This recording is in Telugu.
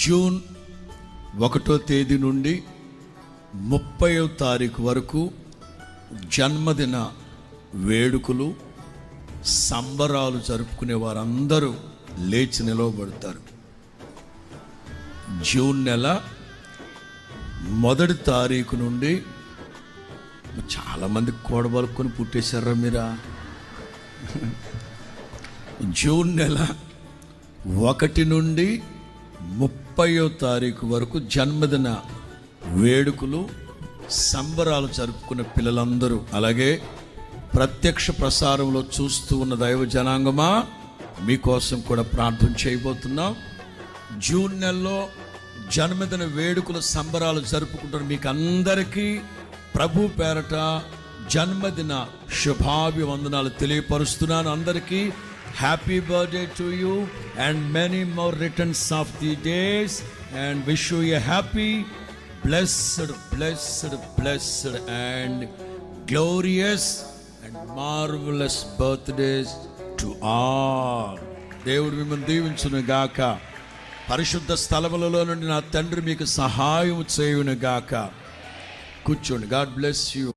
జూన్ 1వ తేదీ నుండి 30వ తారీఖు వరకు జన్మదిన వేడుకలు, సంబరాలు జరుపుకునే వారందరూ లేచి నిలవబడతారు. జూన్ నెల 1వ తారీఖు నుండి చాలామంది కూడబలుకొని పుట్టేశారా మీరా? జూన్ నెల 1 నుండి 30వ తారీఖు వరకు జన్మదిన వేడుకలు, సంబరాలు జరుపుకున్న పిల్లలందరూ, అలాగే ప్రత్యక్ష ప్రసారంలో చూస్తూ ఉన్న దైవ జనాంగమా, మీకోసం కూడా ప్రార్థన చేయబోతున్నాం. జూన్ నెలలో జన్మదిన వేడుకలు, సంబరాలు జరుపుకుంటున్న మీకు అందరికీ ప్రభు పేరట జన్మదిన శుభాభివందనాలు తెలియపరుస్తున్నాను. అందరికీ happy birthday to you and many more returns of the days and wish you a happy, blessed and glorious and marvelous birthdays to all. దేవుడు మిమ్మల్ని దీవించును గాక. పరిశుద్ధ స్థలములలో నుండి నా తండ్రి మీకు సహాయం చేయును గాక. కూర్చోండి. God bless you.